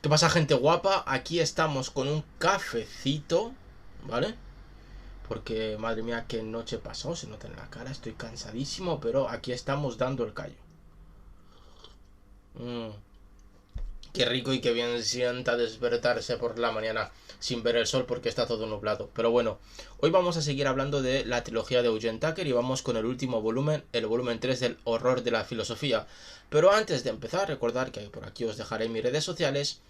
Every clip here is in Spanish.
¿Qué pasa, gente guapa? Aquí estamos con un cafecito, ¿vale? Porque, madre mía, qué noche pasó, se nota en la cara, estoy cansadísimo, pero aquí estamos dando el callo. Mm, qué rico y qué bien sienta despertarse por la mañana sin ver el sol porque está todo nublado. Pero bueno, hoy vamos a seguir hablando de la trilogía de Eugene Tucker y vamos con el último volumen, el volumen 3 del horror de la filosofía. Pero antes de empezar, recordad que por aquí os dejaré mis redes sociales,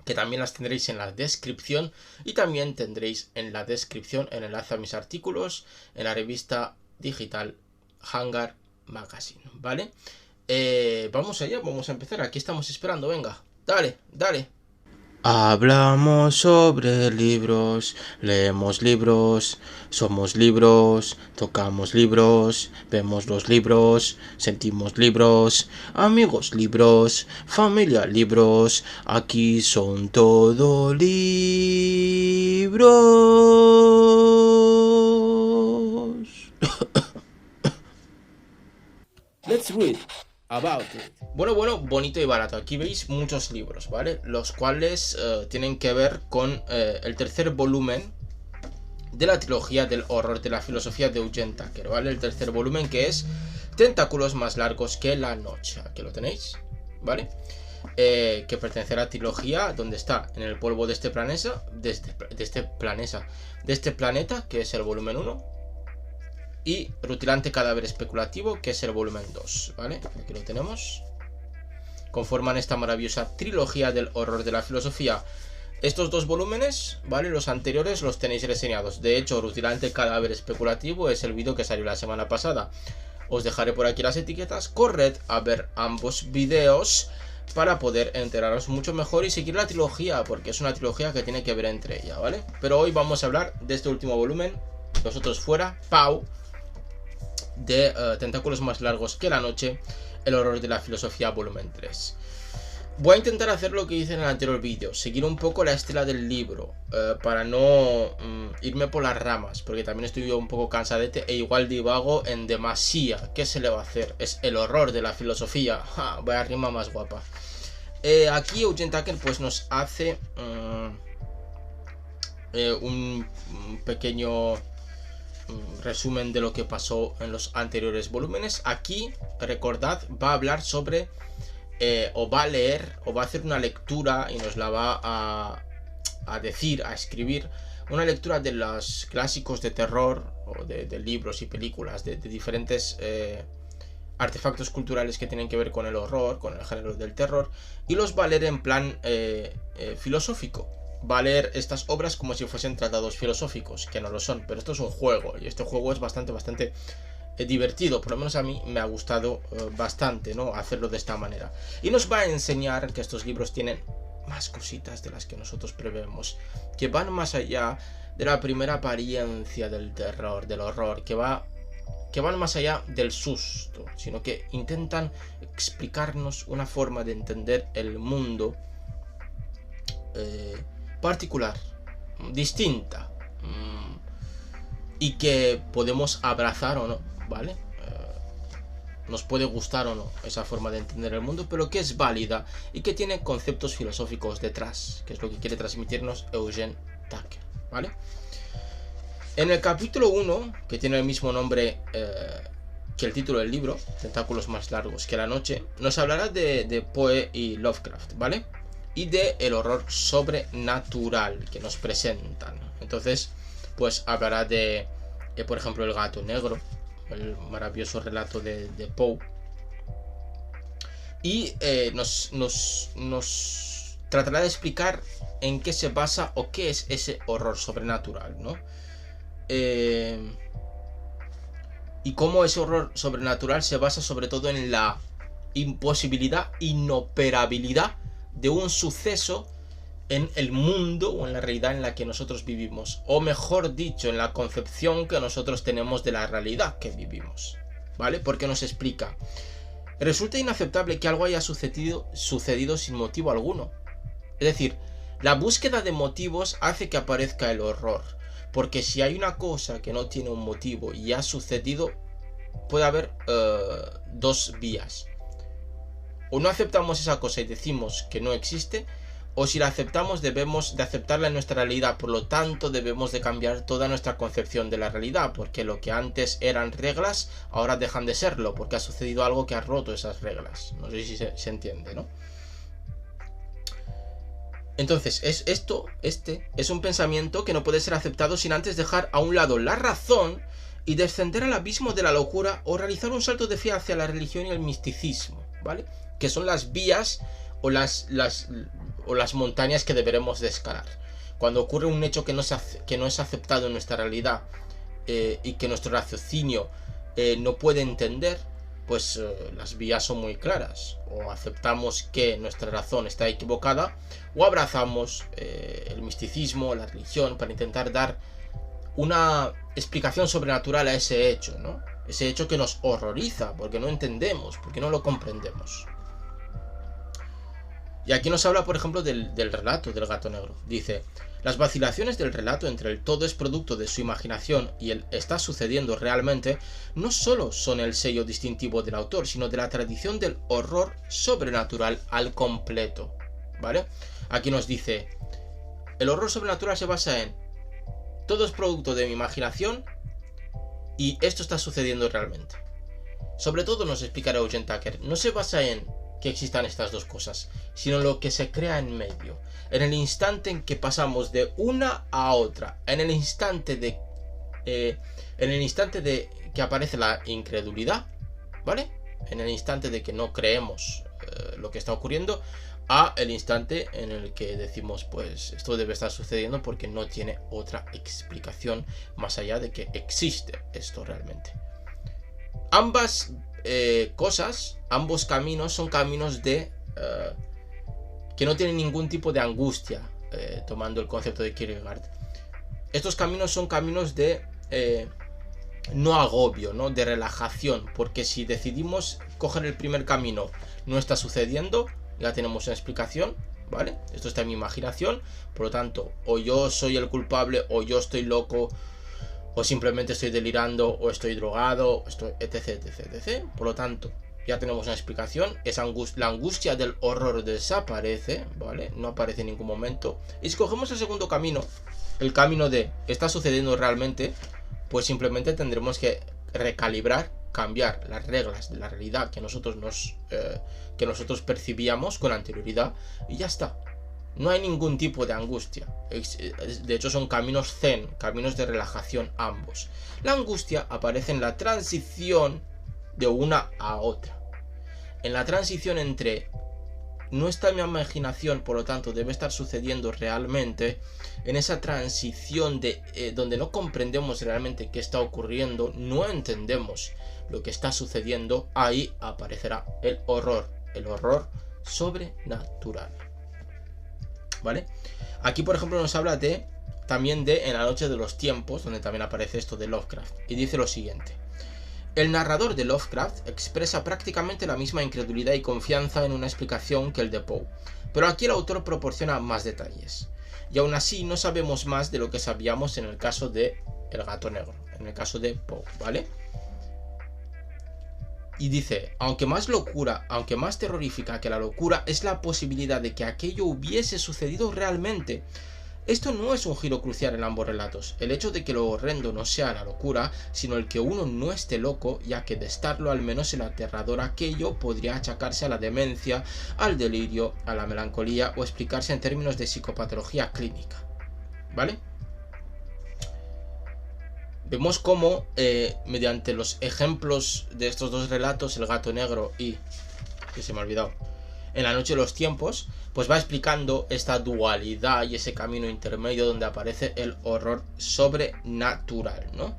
que también las tendréis en la descripción, y también tendréis en la descripción el enlace a mis artículos en la revista digital Hangar Magazine, ¿vale? Vamos allá, vamos a empezar, aquí estamos esperando, venga, dale, dale. Hablamos sobre libros, leemos libros, somos libros, tocamos libros, vemos los libros, sentimos libros, amigos libros, familia libros, aquí son todo libros. Let's read about it. Bueno, bonito y barato. Aquí veis muchos libros, ¿vale? Los cuales tienen que ver con el tercer volumen de la trilogía del horror de la filosofía de Eugene Tucker, ¿vale? El tercer volumen, que es Tentáculos más largos que la noche. Aquí lo tenéis, ¿vale? Que pertenece a la trilogía donde está en el polvo de este planeta, de este planeta, que es el volumen 1, y Rutilante Cadáver Especulativo, que es el volumen 2, ¿vale? Aquí lo tenemos. Conforman esta maravillosa trilogía del horror de la filosofía. Estos dos volúmenes, ¿vale? Los anteriores los tenéis reseñados. De hecho, Rutilante Cadáver Especulativo es el vídeo que salió la semana pasada. Os dejaré por aquí las etiquetas. Corred a ver ambos vídeos para poder enteraros mucho mejor y seguir la trilogía, porque es una trilogía que tiene que ver entre ella, ¿vale? Pero hoy vamos a hablar de este último volumen. Nosotros fuera, Pau, de Tentáculos más largos que la noche, el horror de la filosofía volumen 3. Voy a intentar hacer lo que hice en el anterior vídeo, seguir un poco la estela del libro, para no irme por las ramas, porque también estoy yo un poco cansadete e igual divago en demasía. ¿Qué se le va a hacer? Es el horror de la filosofía. ¡Ja! Vaya rima más guapa. Aquí Eugene Tucker pues nos hace un pequeño resumen de lo que pasó en los anteriores volúmenes. Aquí, recordad, va a hablar sobre o va a leer o va a hacer una lectura y nos la va a decir, a escribir una lectura de los clásicos de terror o de libros y películas de diferentes artefactos culturales que tienen que ver con el horror, con el género del terror, y los va a leer en plan filosófico. Va a leer estas obras como si fuesen tratados filosóficos, que no lo son, pero esto es un juego, y este juego es bastante divertido, por lo menos a mí me ha gustado bastante, ¿no? Hacerlo de esta manera. Y nos va a enseñar que estos libros tienen más cositas de las que nosotros prevemos, que van más allá de la primera apariencia del terror, del horror, que van más allá del susto, sino que intentan explicarnos una forma de entender el mundo particular, distinta, y que podemos abrazar o no, ¿vale? Nos puede gustar o no esa forma de entender el mundo, pero que es válida y que tiene conceptos filosóficos detrás, que es lo que quiere transmitirnos Eugene Tucker, ¿vale? En el capítulo 1, que tiene el mismo nombre que el título del libro, Tentáculos más largos que la noche, nos hablará de Poe y Lovecraft, ¿vale? Y de el horror sobrenatural que nos presentan. Entonces, pues hablará de por ejemplo, El gato negro, el maravilloso relato de Poe. Y nos tratará de explicar en qué se basa o qué es ese horror sobrenatural, ¿no? Y cómo ese horror sobrenatural se basa sobre todo en la imposibilidad, inoperabilidad de un suceso en el mundo o en la realidad en la que nosotros vivimos, o mejor dicho, en la concepción que nosotros tenemos de la realidad que vivimos, ¿vale? Porque nos explica: resulta inaceptable que algo haya sucedido sin motivo alguno. Es decir, la búsqueda de motivos hace que aparezca el horror, porque si hay una cosa que no tiene un motivo y ha sucedido, puede haber dos vías. O no aceptamos esa cosa y decimos que no existe, o si la aceptamos debemos de aceptarla en nuestra realidad, por lo tanto debemos de cambiar toda nuestra concepción de la realidad, porque lo que antes eran reglas ahora dejan de serlo, porque ha sucedido algo que ha roto esas reglas. No sé si se entiende, ¿no? Entonces, este es un pensamiento que no puede ser aceptado sin antes dejar a un lado la razón y descender al abismo de la locura o realizar un salto de fe hacia la religión y el misticismo, ¿vale? Que son las vías o las montañas que deberemos de escalar. Cuando ocurre un hecho que no es aceptado en nuestra realidad y que nuestro raciocinio no puede entender, pues las vías son muy claras. O aceptamos que nuestra razón está equivocada, o abrazamos el misticismo, la religión, para intentar dar una explicación sobrenatural a ese hecho, ¿no? Ese hecho que nos horroriza, porque no entendemos, porque no lo comprendemos. Y aquí nos habla, por ejemplo, del relato del gato negro. Dice: las vacilaciones del relato entre el todo es producto de su imaginación y el está sucediendo realmente no solo son el sello distintivo del autor, sino de la tradición del horror sobrenatural al completo, ¿vale? Aquí nos dice: el horror sobrenatural se basa en todo es producto de mi imaginación y esto está sucediendo realmente. Sobre todo, nos explicará Eugene Tucker, no se basa en que existan estas dos cosas, sino lo que se crea en medio, en el instante en que pasamos de una a otra, en el instante de que aparece la incredulidad, ¿vale? En el instante de que no creemos lo que está ocurriendo, a el instante en el que decimos, pues esto debe estar sucediendo porque no tiene otra explicación más allá de que existe esto realmente. Ambas cosas, ambos caminos son caminos de que no tienen ningún tipo de angustia, tomando el concepto de Kierkegaard. Estos caminos son caminos de no agobio, ¿no? De relajación, porque si decidimos coger el primer camino, no está sucediendo, ya tenemos una explicación, ¿vale? Esto está en mi imaginación, por lo tanto, o yo soy el culpable, o yo estoy loco, o simplemente estoy delirando, o estoy drogado, etc. Por lo tanto, ya tenemos una explicación. La angustia del horror desaparece, ¿vale? No aparece en ningún momento. Y si cogemos el segundo camino, el camino de está sucediendo realmente, pues simplemente tendremos que recalibrar, cambiar las reglas de la realidad que nosotros percibíamos con anterioridad, y ya está. No hay ningún tipo de angustia. De hecho, son caminos zen, caminos de relajación ambos. La angustia aparece en la transición de una a otra. En la transición entre no está en mi imaginación, por lo tanto debe estar sucediendo realmente. En esa transición de donde no comprendemos realmente qué está ocurriendo, no entendemos lo que está sucediendo, ahí aparecerá el horror sobrenatural, ¿vale? Aquí, por ejemplo, nos habla también de En la noche de los tiempos, donde también aparece esto de Lovecraft, y dice lo siguiente: el narrador de Lovecraft expresa prácticamente la misma incredulidad y confianza en una explicación que el de Poe, pero aquí el autor proporciona más detalles, y aún así no sabemos más de lo que sabíamos en el caso de El gato negro, en el caso de Poe, ¿vale? Y dice: aunque más terrorífica que la locura es la posibilidad de que aquello hubiese sucedido realmente. Esto no es un giro crucial en ambos relatos, el hecho de que lo horrendo no sea la locura, sino el que uno no esté loco, ya que de estarlo, al menos el aterrador aquello podría achacarse a la demencia, al delirio, a la melancolía o explicarse en términos de psicopatología clínica, ¿vale? Vemos cómo, mediante los ejemplos de estos dos relatos, El gato negro y, que se me ha olvidado, En la noche de los tiempos, pues va explicando esta dualidad y ese camino intermedio donde aparece el horror sobrenatural, ¿no?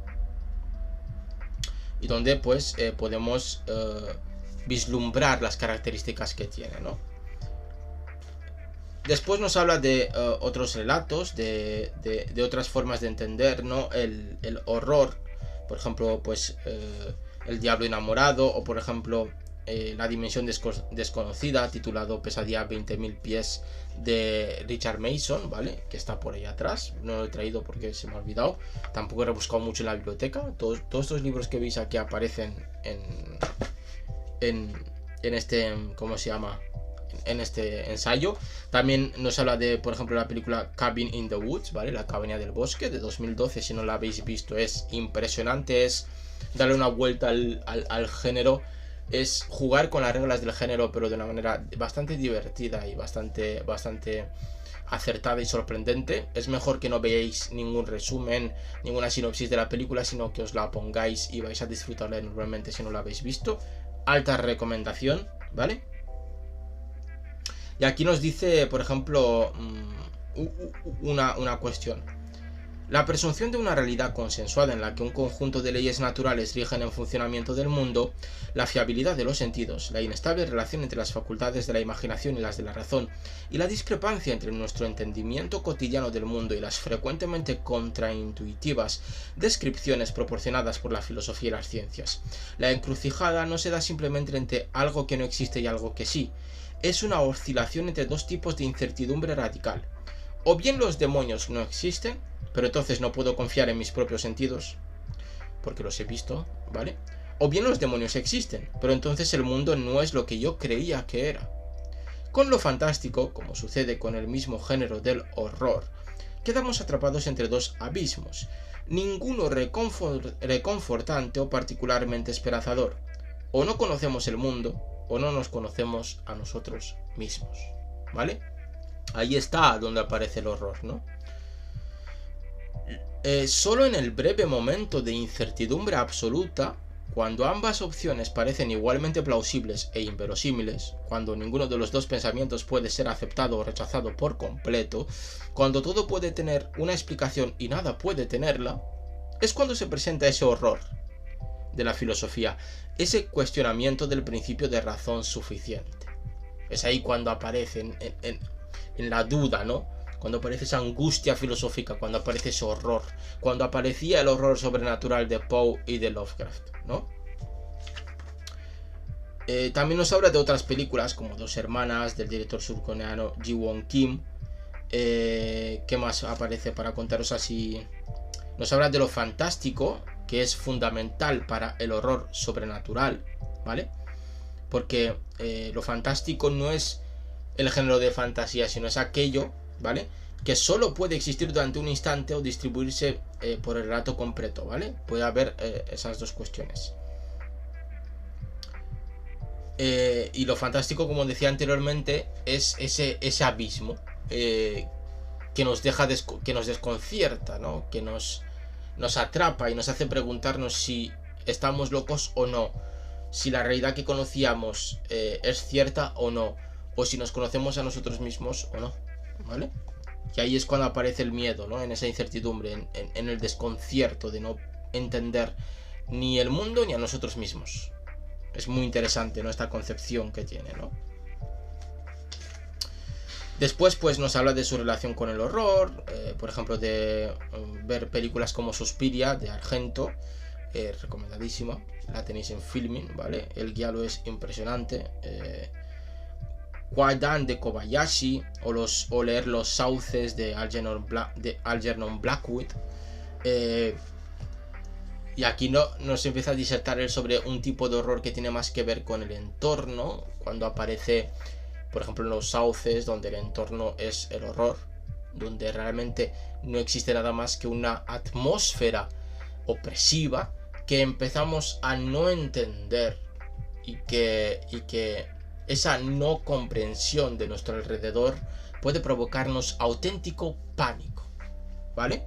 Y donde pues podemos vislumbrar las características que tiene, ¿no? Después nos habla de otros relatos, de otras formas de entender, ¿no? El horror, por ejemplo, pues El diablo enamorado, o por ejemplo La dimensión desconocida, titulado Pesadilla a 20.000 pies, de Richard Mason, ¿vale? Que está por ahí atrás. No lo he traído porque se me ha olvidado. Tampoco he rebuscado mucho en la biblioteca. Todos estos libros que veis aquí aparecen en este, ¿cómo se llama? en este ensayo. También nos habla de, por ejemplo, la película Cabin in the Woods, ¿vale? La cabaña del bosque, de 2012. Si no la habéis visto, es impresionante. Es darle una vuelta al género. Es jugar con las reglas del género, pero de una manera bastante divertida y bastante acertada y sorprendente. Es mejor que no veáis ningún resumen, ninguna sinopsis de la película, sino que os la pongáis y vais a disfrutarla enormemente si no la habéis visto. Alta recomendación, ¿vale? Y aquí nos dice, por ejemplo, una cuestión. La presunción de una realidad consensuada en la que un conjunto de leyes naturales rigen el funcionamiento del mundo, la fiabilidad de los sentidos, la inestable relación entre las facultades de la imaginación y las de la razón, y la discrepancia entre nuestro entendimiento cotidiano del mundo y las frecuentemente contraintuitivas descripciones proporcionadas por la filosofía y las ciencias. La encrucijada no se da simplemente entre algo que no existe y algo que sí, es una oscilación entre dos tipos de incertidumbre radical. O bien los demonios no existen, pero entonces no puedo confiar en mis propios sentidos, porque los he visto, ¿vale? O bien los demonios existen, pero entonces el mundo no es lo que yo creía que era. Con lo fantástico, como sucede con el mismo género del horror, quedamos atrapados entre dos abismos, ninguno reconfortante o particularmente esperanzador. O no conocemos el mundo, o no nos conocemos a nosotros mismos, ¿vale? Ahí está donde aparece el horror, ¿no? Solo en el breve momento de incertidumbre absoluta, cuando ambas opciones parecen igualmente plausibles e inverosímiles, cuando ninguno de los dos pensamientos puede ser aceptado o rechazado por completo, cuando todo puede tener una explicación y nada puede tenerla, es cuando se presenta ese horror de la filosofía, ese cuestionamiento del principio de razón suficiente. Es ahí cuando aparece en la duda, ¿no? Cuando aparece esa angustia filosófica, cuando aparece ese horror, cuando aparecía el horror sobrenatural de Poe y de Lovecraft, ¿no? También nos habla de otras películas como Dos Hermanas, del director surcoreano Ji-won Kim. ¿Qué más aparece para contaros así? Nos habla de lo fantástico, que es fundamental para el horror sobrenatural, ¿vale? Porque lo fantástico no es el género de fantasía, sino es aquello, ¿vale?, que solo puede existir durante un instante o distribuirse por el relato completo, ¿vale? Puede haber esas dos cuestiones. Y lo fantástico, como decía anteriormente, es ese abismo que nos deja que nos desconcierta, ¿no? Que nos atrapa y nos hace preguntarnos si estamos locos o no, si la realidad que conocíamos es cierta o no, o si nos conocemos a nosotros mismos o no, ¿vale? Y ahí es cuando aparece el miedo, ¿no? En esa incertidumbre, en el desconcierto de no entender ni el mundo ni a nosotros mismos. Es muy interesante, ¿no?, esta concepción que tiene, ¿no? Después, pues, nos habla de su relación con el horror, por ejemplo, de ver películas como Suspiria, de Argento, recomendadísima, la tenéis en Filmin, ¿vale? El guialo es impresionante. Kwaidan de Kobayashi, o leer Los Sauces de Algernon Blackwood. Y aquí nos empieza a disertar él sobre un tipo de horror que tiene más que ver con el entorno, cuando aparece, por ejemplo, en Los Sauces, donde el entorno es el horror, donde realmente no existe nada más que una atmósfera opresiva que empezamos a no entender, y que esa no comprensión de nuestro alrededor puede provocarnos auténtico pánico, ¿vale?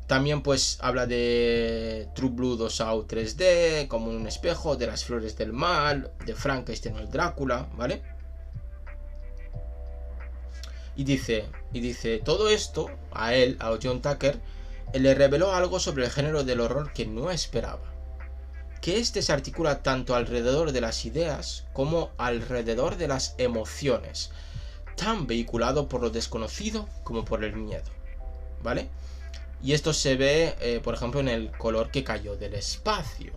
También, pues, habla de True Blood o Saw 3D, como un espejo, de Las Flores del Mal, de Frankenstein o el Drácula, ¿vale? Y dice, todo esto a John Tucker, le reveló algo sobre el género del horror que no esperaba. Que este se articula tanto alrededor de las ideas como alrededor de las emociones, tan vehiculado por lo desconocido como por el miedo, ¿vale? Y esto se ve, por ejemplo, en El color que cayó del espacio,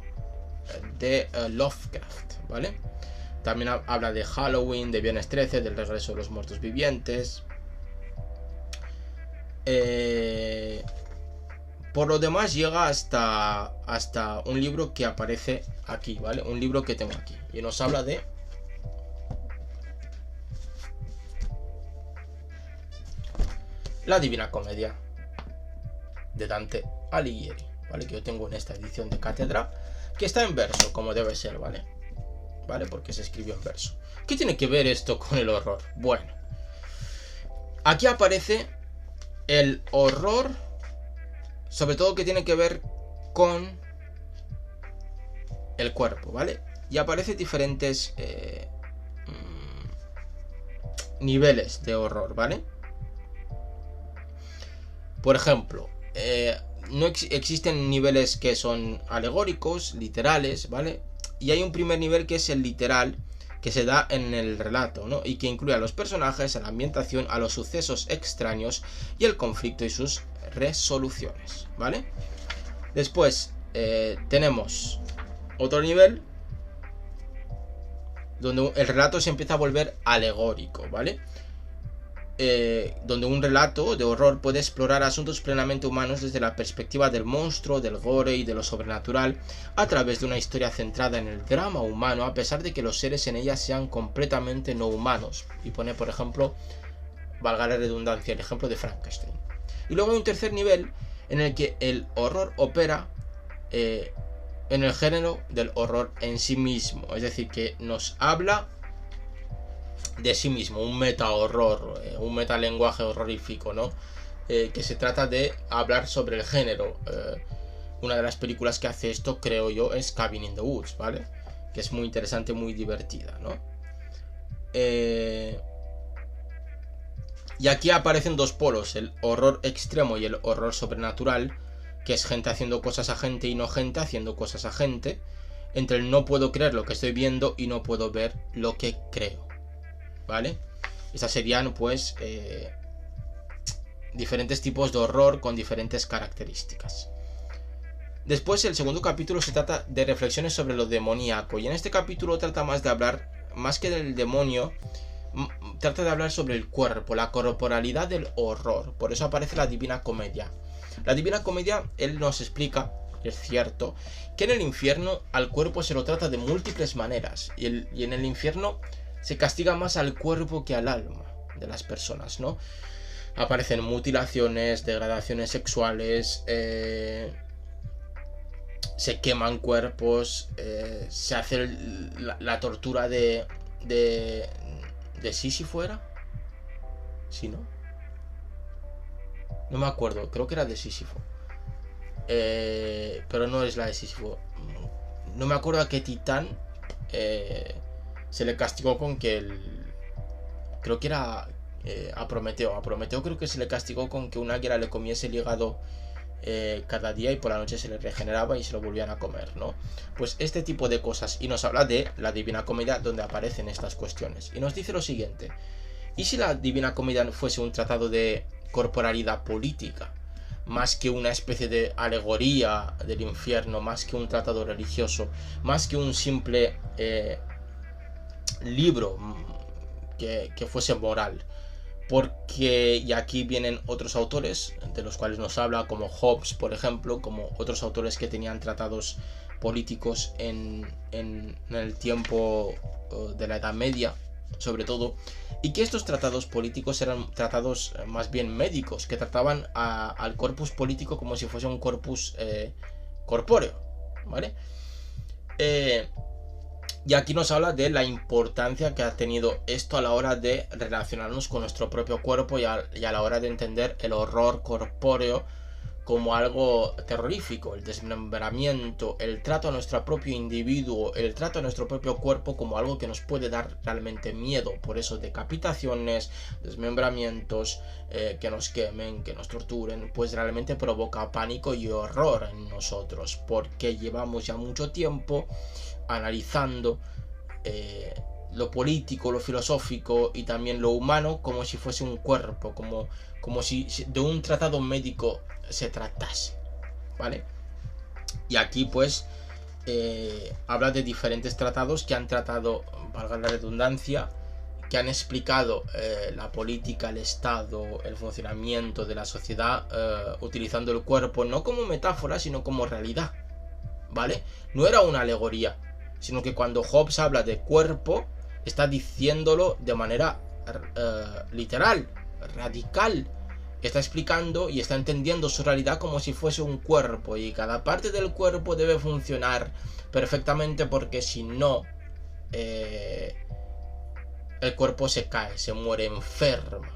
de Lovecraft, ¿vale? También habla de Halloween, de Viernes 13, del regreso de los muertos vivientes. Por lo demás llega hasta un libro que aparece aquí, ¿vale? Un libro que tengo aquí. Y nos habla de La Divina Comedia de Dante Alighieri, ¿vale? Que yo tengo en esta edición de cátedra, que está en verso, como debe ser, ¿vale? ¿Vale? Porque se escribió en verso. ¿Qué tiene que ver esto con el horror? Bueno, aquí aparece el horror, sobre todo que tiene que ver con el cuerpo, ¿vale? Y aparecen diferentes niveles de horror, ¿vale? Por ejemplo, no existen niveles que son alegóricos, literales, ¿vale? Y hay un primer nivel que es el literal, que se da en el relato, ¿no? Y que incluye a los personajes, a la ambientación, a los sucesos extraños y el conflicto y sus resoluciones, ¿vale? Después tenemos otro nivel donde el relato se empieza a volver alegórico, ¿vale? Donde un relato de horror puede explorar asuntos plenamente humanos desde la perspectiva del monstruo, del gore y de lo sobrenatural, a través de una historia centrada en el drama humano, a pesar de que los seres en ella sean completamente no humanos. Y pone, por ejemplo, valga la redundancia, el ejemplo de Frankenstein. Y luego hay un tercer nivel en el que el horror opera en el género del horror en sí mismo, es decir, que nos habla de sí mismo, un meta horror, un meta lenguaje horrorífico, ¿no? Que se trata de hablar sobre el género. Una de las películas que hace esto, creo yo, es Cabin in the Woods, ¿vale? Que es muy interesante, muy divertida, ¿no? Y aquí aparecen dos polos, el horror extremo y el horror sobrenatural, que es gente haciendo cosas a gente y no gente haciendo cosas a gente, entre el no puedo creer lo que estoy viendo y no puedo ver lo que creo, ¿vale? Estas serían, pues, diferentes tipos de horror con diferentes características. Después, el segundo capítulo se trata de reflexiones sobre lo demoníaco, y en este capítulo trata más de hablar, más que del demonio, trata de hablar sobre el cuerpo, la corporalidad del horror. Por eso aparece la Divina Comedia. La Divina Comedia, él nos explica, es cierto, que en el infierno al cuerpo se lo trata de múltiples maneras, y en el infierno se castiga más al cuerpo que al alma de las personas, ¿no? Aparecen mutilaciones, degradaciones sexuales, se queman cuerpos, se hace la tortura de Sísifo, ¿era? ¿Sí, no? No me acuerdo, creo que era de Sísifo. Pero no es la de Sísifo. No me acuerdo a qué titán se le castigó con que creo que era a Prometeo. A Prometeo creo que se le castigó con que un águila le comiese el hígado cada día y por la noche se le regeneraba y se lo volvían a comer, ¿no? Pues este tipo de cosas. Y nos habla de la Divina Comedia, donde aparecen estas cuestiones. Y nos dice lo siguiente: ¿y si la Divina Comedia fuese un tratado de corporalidad política, más que una especie de alegoría del infierno, más que un tratado religioso, más que un simple libro que fuese moral? Porque, y aquí vienen otros autores de los cuales nos habla, como Hobbes, por ejemplo, como otros autores que tenían tratados políticos en el tiempo de la Edad Media, sobre todo, y que estos tratados políticos eran tratados más bien médicos, que trataban al corpus político como si fuese un corpus corpóreo, ¿vale? Y aquí nos habla de la importancia que ha tenido esto a la hora de relacionarnos con nuestro propio cuerpo y a la hora de entender el horror corpóreo como algo terrorífico, el desmembramiento, el trato a nuestro propio individuo, el trato a nuestro propio cuerpo como algo que nos puede dar realmente miedo. Por eso decapitaciones, desmembramientos, que nos quemen, que nos torturen, pues realmente provoca pánico y horror en nosotros, porque llevamos ya mucho tiempo analizando lo político, lo filosófico y también lo humano como si fuese un cuerpo, como si de un tratado médico se tratase, ¿vale? Y aquí pues habla de diferentes tratados que han tratado, valga la redundancia, que han explicado la política, el Estado, el funcionamiento de la sociedad, utilizando el cuerpo no como metáfora, sino como realidad, ¿vale? No era una alegoría, sino que cuando Hobbes habla de cuerpo, está diciéndolo de manera literal, radical. está explicando y está entendiendo su realidad como si fuese un cuerpo, y cada parte del cuerpo debe funcionar perfectamente, porque si no, el cuerpo se cae, se muere, enferma,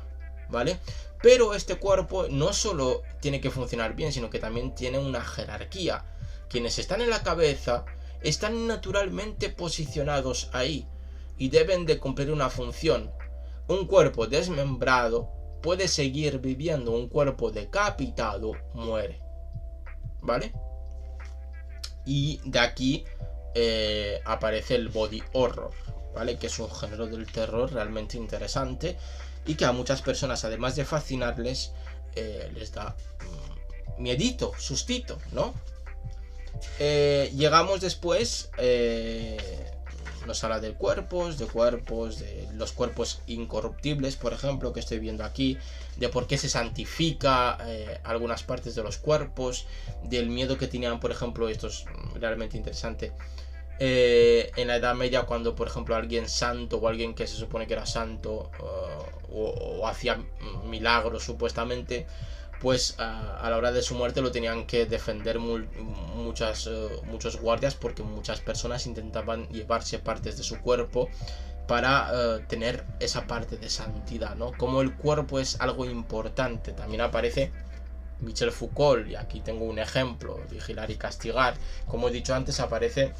¿vale? Pero este cuerpo no solo tiene que funcionar bien, sino que también tiene una jerarquía. Quienes están en la cabeza están naturalmente posicionados ahí y deben de cumplir una función. Un cuerpo desmembrado puede seguir viviendo, un cuerpo decapitado muere, ¿vale? Y de aquí aparece el body horror, ¿vale? Que es un género del terror realmente interesante y que a muchas personas, además de fascinarles, les da miedito, sustito, ¿no? Llegamos después, nos habla de cuerpos, de los cuerpos incorruptibles, por ejemplo, que estoy viendo aquí, de por qué se santifica algunas partes de los cuerpos, del miedo que tenían, por ejemplo, esto es realmente interesante, en la Edad Media, cuando, por ejemplo, alguien santo o alguien que se supone que era santo o hacía milagros supuestamente, pues a la hora de su muerte lo tenían que defender muchos guardias, porque muchas personas intentaban llevarse partes de su cuerpo para tener esa parte de santidad, ¿no? Como el cuerpo es algo importante. También aparece Michel Foucault, y aquí tengo un ejemplo, Vigilar y Castigar. Como he dicho antes, aparece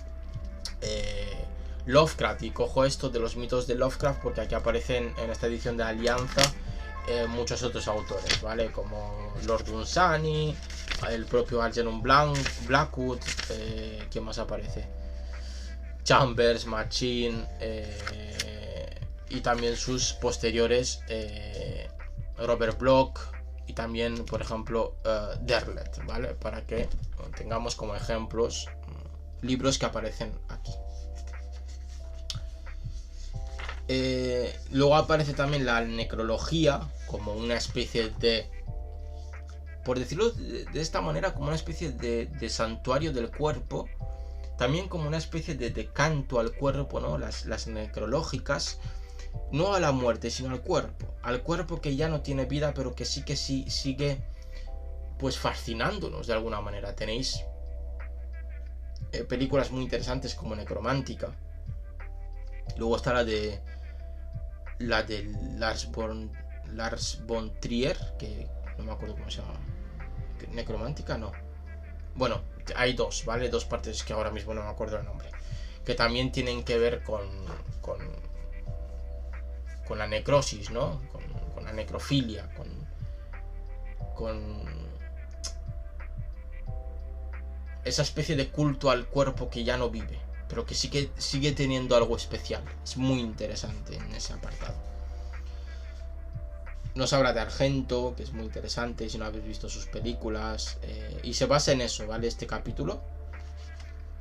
Lovecraft, y cojo esto de los mitos de Lovecraft porque aquí aparecen en esta edición de Alianza muchos otros autores, ¿vale? Como Lord Dunsany, el propio Algernon Blackwood, ¿quién más aparece? Chambers, Machine, y también sus posteriores, Robert Bloch, y también, por ejemplo, Derlet, ¿vale? Para que tengamos como ejemplos libros que aparecen aquí. Luego aparece también la necrología como una especie de, por decirlo de esta manera, como una especie de santuario del cuerpo, también como una especie de canto al cuerpo, ¿no? Las necrológicas, no a la muerte, sino al cuerpo que ya no tiene vida, pero que sí sigue pues fascinándonos de alguna manera. Tenéis películas muy interesantes como Necromántica. Luego está la de Lars von Trier, que no me acuerdo cómo se llama. Necromántica, no. Bueno, hay dos, ¿vale? Dos partes que ahora mismo no me acuerdo el nombre, que también tienen que ver con la necrosis, ¿no? Con la necrofilia, con esa especie de culto al cuerpo que ya no vive, pero que sí que sigue teniendo algo especial. Es muy interesante en ese apartado. Nos habla de Argento, que es muy interesante si no habéis visto sus películas, y se basa en eso, ¿vale? Este capítulo.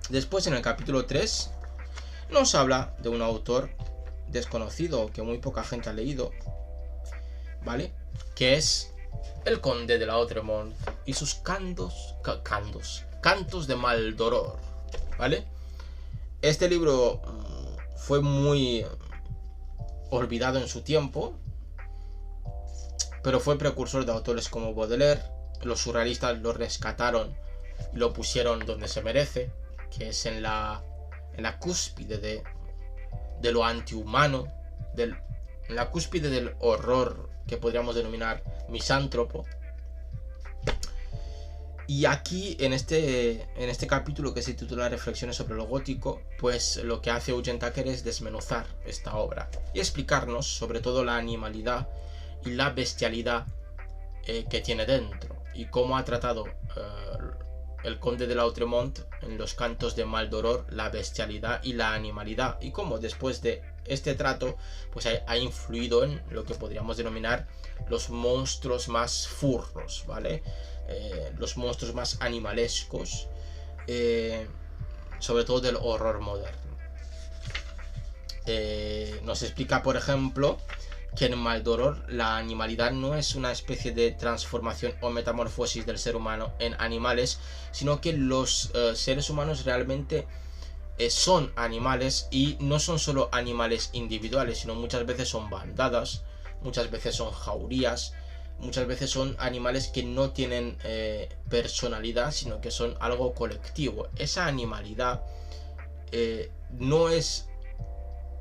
Después, en el capítulo 3, nos habla de un autor desconocido que muy poca gente ha leído, ¿vale? Que es el Conde de Lautréamont y sus cantos de Maldoror, ¿vale? Este libro fue muy olvidado en su tiempo, pero fue precursor de autores como Baudelaire. Los surrealistas lo rescataron y lo pusieron donde se merece, que es en la cúspide de lo antihumano, en la cúspide del horror que podríamos denominar misántropo. Y aquí, en este capítulo, que se titula Reflexiones sobre lo gótico, pues lo que hace Eugen Tucker es desmenuzar esta obra y explicarnos sobre todo la animalidad y la bestialidad que tiene dentro, y cómo ha tratado el Conde de Lautréamont en los cantos de Maldoror la bestialidad y la animalidad, y cómo después de este trato pues ha influido en lo que podríamos denominar los monstruos más furros, ¿vale? Los monstruos más animalescos, sobre todo del horror moderno. Nos explica, por ejemplo, que en Maldoror la animalidad no es una especie de transformación o metamorfosis del ser humano en animales, sino que los seres humanos realmente son animales, y no son solo animales individuales, sino muchas veces son bandadas, muchas veces son jaurías, muchas veces son animales que no tienen personalidad, sino que son algo colectivo. Esa animalidad no es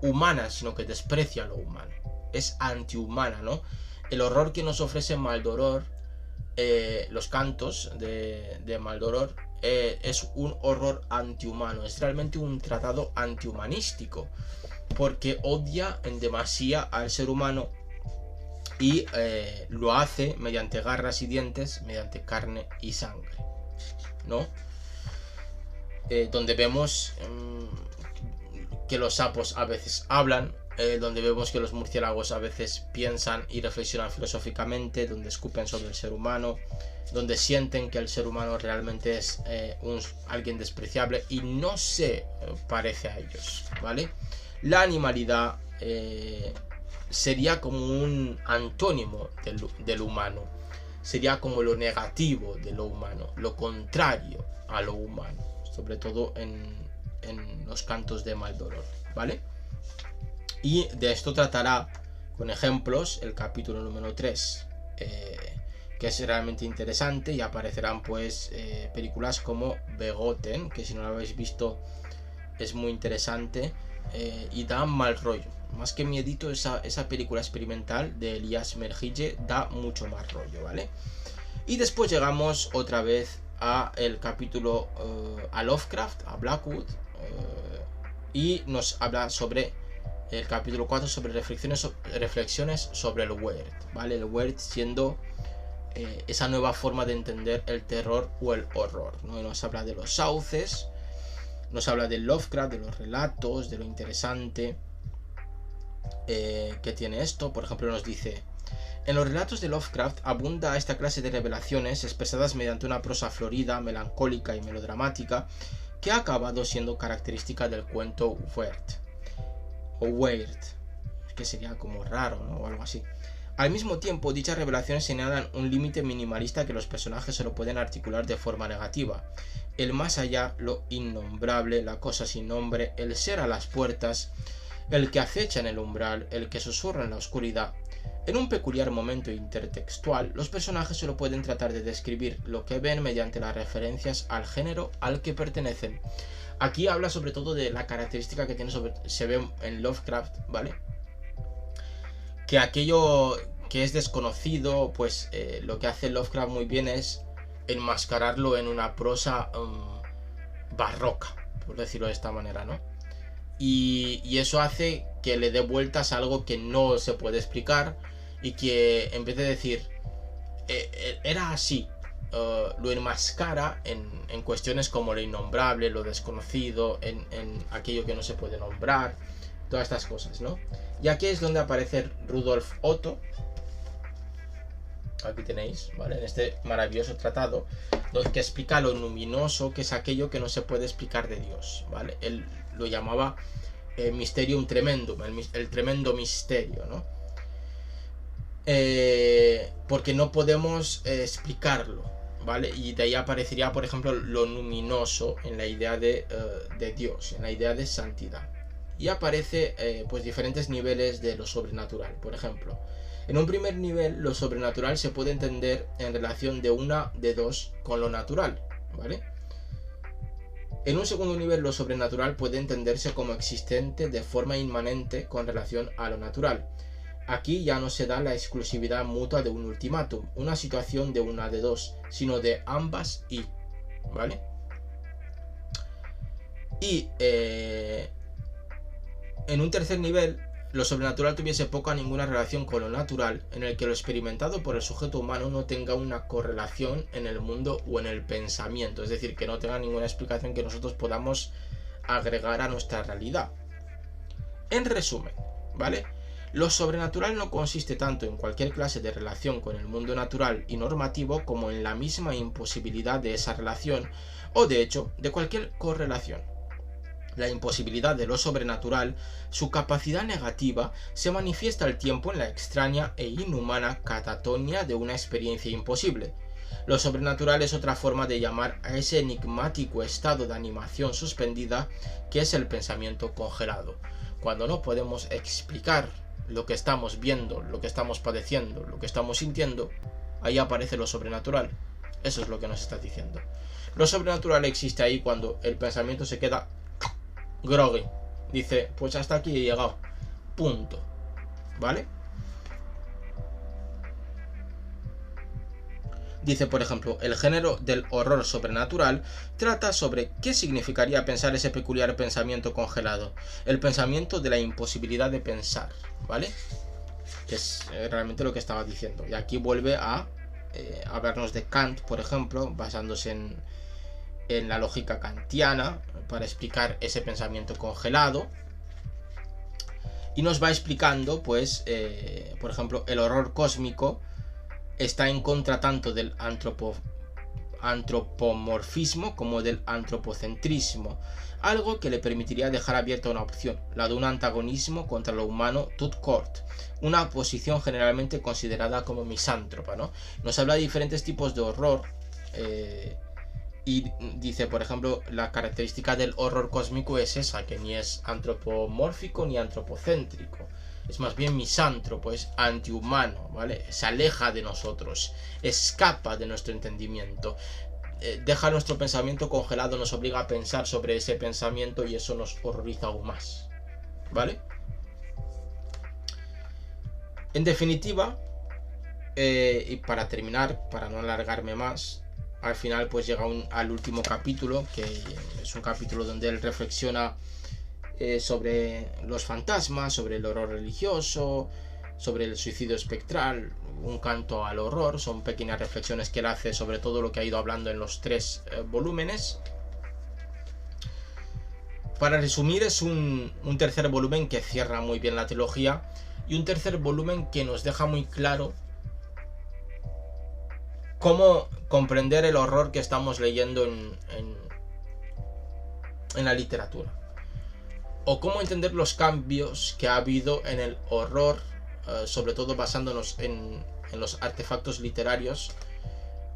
humana, sino que desprecia lo humano. Es antihumana, ¿no? El horror que nos ofrece Maldoror, los cantos de Maldoror, es un horror antihumano. Es realmente un tratado antihumanístico, porque odia en demasía al ser humano y lo hace mediante garras y dientes, mediante carne y sangre, ¿no? Donde vemos que los sapos a veces hablan, donde vemos que los murciélagos a veces piensan y reflexionan filosóficamente, donde escupen sobre el ser humano, donde sienten que el ser humano realmente es alguien despreciable y no se parece a ellos, ¿vale? La animalidad sería como un antónimo del humano, sería como lo negativo de lo humano, lo contrario a lo humano, sobre todo en los cantos de Maldoror, ¿vale? Y de esto tratará con ejemplos el capítulo número 3, que es realmente interesante, y aparecerán pues películas como Begoten, que si no lo habéis visto es muy interesante, y da mal rollo. Más que miedito, esa película experimental de Elias Merhige da mucho más rollo, ¿vale? Y después llegamos otra vez a el capítulo a Lovecraft, a Blackwood, y nos habla sobre el capítulo 4 sobre reflexiones sobre el weird, ¿vale? El weird siendo esa nueva forma de entender el terror o el horror, ¿no? Y nos habla de los sauces, nos habla del Lovecraft, de los relatos, de lo interesante que tiene esto. Por ejemplo, nos dice: en los relatos de Lovecraft abunda esta clase de revelaciones expresadas mediante una prosa florida, melancólica y melodramática que ha acabado siendo característica del cuento weird, que sería como raro, ¿no? O algo así. Al mismo tiempo, dichas revelaciones señalan un límite minimalista que los personajes solo pueden articular de forma negativa: el más allá, lo innombrable, la cosa sin nombre, el ser a las puertas, el que acecha en el umbral, el que susurra en la oscuridad. En un peculiar momento intertextual, los personajes solo pueden tratar de describir lo que ven mediante las referencias al género al que pertenecen. Aquí habla sobre todo de la característica que tiene se ve en Lovecraft, ¿vale? Que aquello que es desconocido, pues lo que hace Lovecraft muy bien es enmascararlo en una prosa barroca, por decirlo de esta manera, ¿no? Y eso hace que le dé vueltas a algo que no se puede explicar, y que en vez de decir era así, lo enmascara en cuestiones como lo innombrable, lo desconocido, en aquello que no se puede nombrar, todas estas cosas, ¿no? Y aquí es donde aparece Rudolf Otto. Aquí tenéis, ¿vale? En este maravilloso tratado que explica lo luminoso que es aquello que no se puede explicar de Dios, ¿vale? Él lo llamaba Mysterium Tremendum, el tremendo misterio, ¿no? Porque no podemos explicarlo, ¿vale? Y de ahí aparecería, por ejemplo, lo luminoso en la idea de Dios, en la idea de santidad. Y aparece pues diferentes niveles de lo sobrenatural. Por ejemplo, en un primer nivel, lo sobrenatural se puede entender en relación de dos con lo natural, ¿vale? En un segundo nivel, lo sobrenatural puede entenderse como existente de forma inmanente con relación a lo natural. Aquí ya no se da la exclusividad mutua de un ultimátum, una situación de una de dos, sino de ambas y, ¿vale? Y en un tercer nivel, lo sobrenatural tuviese poca o ninguna relación con lo natural, en el que lo experimentado por el sujeto humano no tenga una correlación en el mundo o en el pensamiento, es decir, que no tenga ninguna explicación que nosotros podamos agregar a nuestra realidad. En resumen, ¿vale? Lo sobrenatural no consiste tanto en cualquier clase de relación con el mundo natural y normativo como en la misma imposibilidad de esa relación, o de hecho, de cualquier correlación. La imposibilidad de lo sobrenatural, su capacidad negativa, se manifiesta al tiempo en la extraña e inhumana catatonia de una experiencia imposible. Lo sobrenatural es otra forma de llamar a ese enigmático estado de animación suspendida que es el pensamiento congelado. Cuando no podemos explicar lo que estamos viendo, lo que estamos padeciendo, lo que estamos sintiendo, ahí aparece lo sobrenatural. Eso es lo que nos está diciendo. Lo sobrenatural existe ahí cuando el pensamiento se queda groggy. Dice, pues hasta aquí he llegado. Punto. ¿Vale? Dice, por ejemplo, el género del horror sobrenatural trata sobre qué significaría pensar ese peculiar pensamiento congelado. El pensamiento de la imposibilidad de pensar. ¿Vale? Que es realmente lo que estaba diciendo. Y aquí vuelve a hablarnos de Kant, por ejemplo, basándose en la lógica kantiana para explicar ese pensamiento congelado, y nos va explicando, pues, por ejemplo, el horror cósmico está en contra tanto del antropomorfismo como del antropocentrismo, algo que le permitiría dejar abierta una opción, la de un antagonismo contra lo humano tout court, una posición generalmente considerada como misántropa, ¿no? Nos habla de diferentes tipos de horror, y dice, por ejemplo, la característica del horror cósmico es esa, que ni es antropomórfico ni antropocéntrico. Es más bien misántropo, es antihumano, ¿vale? Se aleja de nosotros, escapa de nuestro entendimiento, deja nuestro pensamiento congelado, nos obliga a pensar sobre ese pensamiento y eso nos horroriza aún más, ¿vale? En definitiva, y para terminar, para no alargarme más, al final pues llega al último capítulo, que es un capítulo donde él reflexiona sobre los fantasmas, sobre el horror religioso, sobre el suicidio espectral, un canto al horror. Son pequeñas reflexiones que él hace sobre todo lo que ha ido hablando en los 3 volúmenes. Para resumir, es un tercer volumen que cierra muy bien la trilogía y un tercer volumen que nos deja muy claro cómo comprender el horror que estamos leyendo en la literatura, o cómo entender los cambios que ha habido en el horror, sobre todo basándonos en los artefactos literarios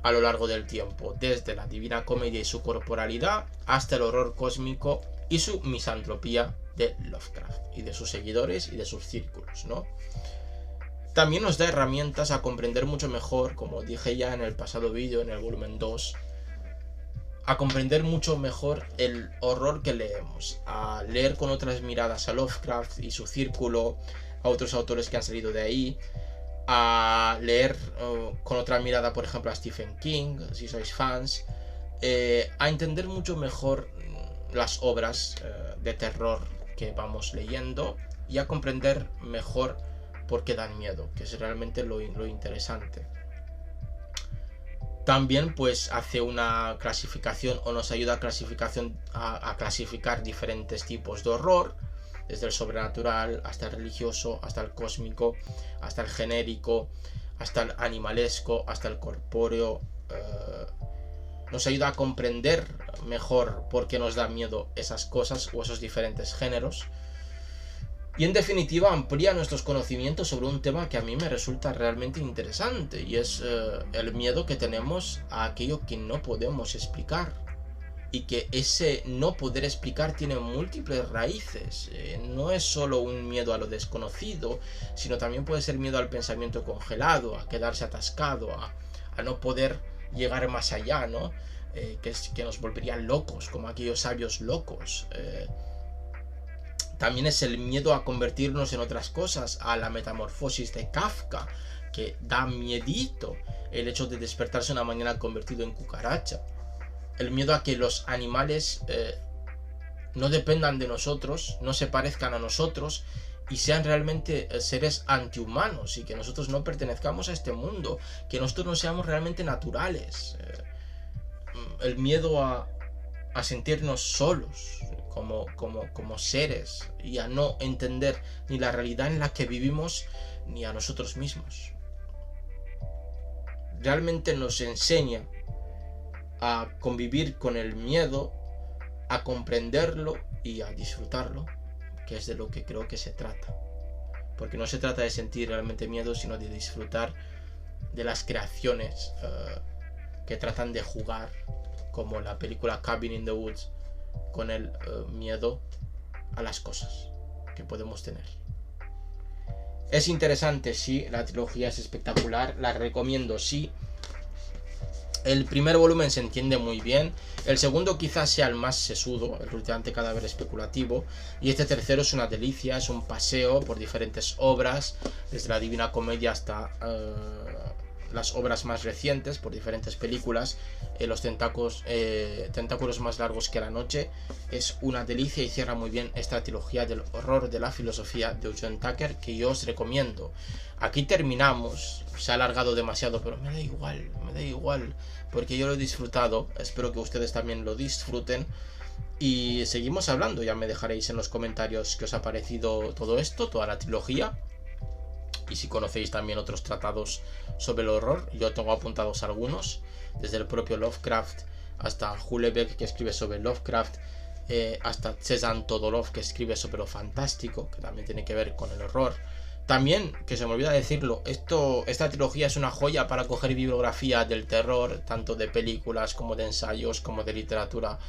a lo largo del tiempo, desde la Divina Comedia y su corporalidad hasta el horror cósmico y su misantropía de Lovecraft y de sus seguidores y de sus círculos, ¿no? También nos da herramientas a comprender mucho mejor, como dije ya en el pasado vídeo, en el volumen 2, a comprender mucho mejor el horror que leemos, a leer con otras miradas a Lovecraft y su círculo, a otros autores que han salido de ahí, a leer con otra mirada, por ejemplo, a Stephen King, si sois fans, a entender mucho mejor las obras de terror que vamos leyendo y a comprender mejor por qué dan miedo, que es realmente lo interesante. También pues hace una clasificación, o nos ayuda a clasificar diferentes tipos de horror, desde el sobrenatural hasta el religioso, hasta el cósmico, hasta el genérico, hasta el animalesco, hasta el corpóreo. Nos ayuda a comprender mejor por qué nos da miedo esas cosas o esos diferentes géneros. Y en definitiva amplía nuestros conocimientos sobre un tema que a mí me resulta realmente interesante, y es el miedo que tenemos a aquello que no podemos explicar, y que ese no poder explicar tiene múltiples raíces. No es solo un miedo a lo desconocido, sino también puede ser miedo al pensamiento congelado, a quedarse atascado, a no poder llegar más allá, ¿no? Que nos volvería locos, como aquellos sabios locos. También es el miedo a convertirnos en otras cosas, a la metamorfosis de Kafka, que da miedito el hecho de despertarse una mañana convertido en cucaracha. El miedo a que los animales no dependan de nosotros, no se parezcan a nosotros y sean realmente seres antihumanos, y que nosotros no pertenezcamos a este mundo, que nosotros no seamos realmente naturales. El miedo a sentirnos solos como seres, y a no entender ni la realidad en la que vivimos ni a nosotros mismos. Realmente nos enseña a convivir con el miedo, a comprenderlo y a disfrutarlo, que es de lo que creo que se trata. Porque no se trata de sentir realmente miedo, sino de disfrutar de las creaciones que tratan de jugar, como la película Cabin in the Woods, con el miedo a las cosas que podemos tener. Es interesante, sí, la trilogía es espectacular, la recomiendo, sí. El primer volumen se entiende muy bien, el segundo quizás sea el más sesudo, el rutilante cadáver especulativo, y este tercero es una delicia, es un paseo por diferentes obras, desde la Divina Comedia hasta las obras más recientes, por diferentes películas, los tentáculos más largos que la noche. Es una delicia y cierra muy bien esta trilogía del horror de la filosofía de Eugene Tucker, que yo os recomiendo. Aquí terminamos, se ha alargado demasiado, pero me da igual, porque yo lo he disfrutado, espero que ustedes también lo disfruten. Y seguimos hablando, ya me dejaréis en los comentarios qué os ha parecido todo esto, toda la trilogía. Y si conocéis también otros tratados sobre el horror, yo tengo apuntados algunos, desde el propio Lovecraft hasta Houellebecq, que escribe sobre Lovecraft, hasta Cezanne Todorov, que escribe sobre lo fantástico, que también tiene que ver con el horror. También, que se me olvida decirlo, esta trilogía es una joya para coger bibliografía del terror, tanto de películas como de ensayos, como de literatura,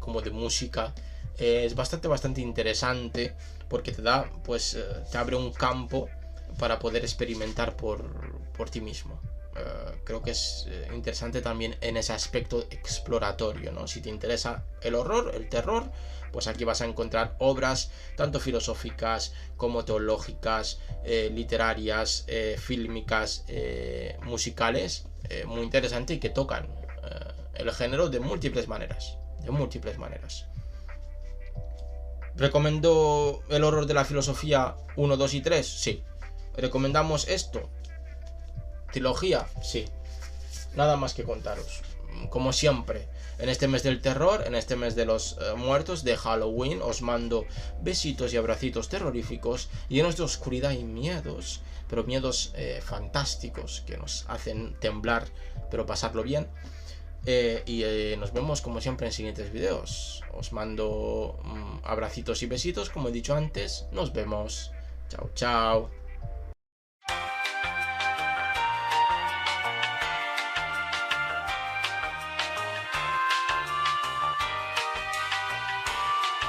como de música. Es bastante interesante, porque te da, pues, te abre un campo para poder experimentar por ti mismo. Creo que es interesante también en ese aspecto exploratorio, ¿no? Si te interesa el horror, el terror, pues aquí vas a encontrar obras tanto filosóficas como teológicas, literarias, fílmicas, musicales, muy interesante, y que tocan el género de múltiples maneras. ¿Recomiendo el horror de la filosofía 1, 2 y 3? Sí. ¿Recomendamos esto? ¿Trilogía? Sí. Nada más que contaros. Como siempre, en este mes del terror, en este mes de los muertos, de Halloween, os mando besitos y abracitos terroríficos, llenos de oscuridad y miedos, pero miedos fantásticos, que nos hacen temblar, pero pasarlo bien. Nos vemos como siempre en siguientes videos. Os mando abracitos y besitos, como he dicho antes. Nos vemos. Chao, chao.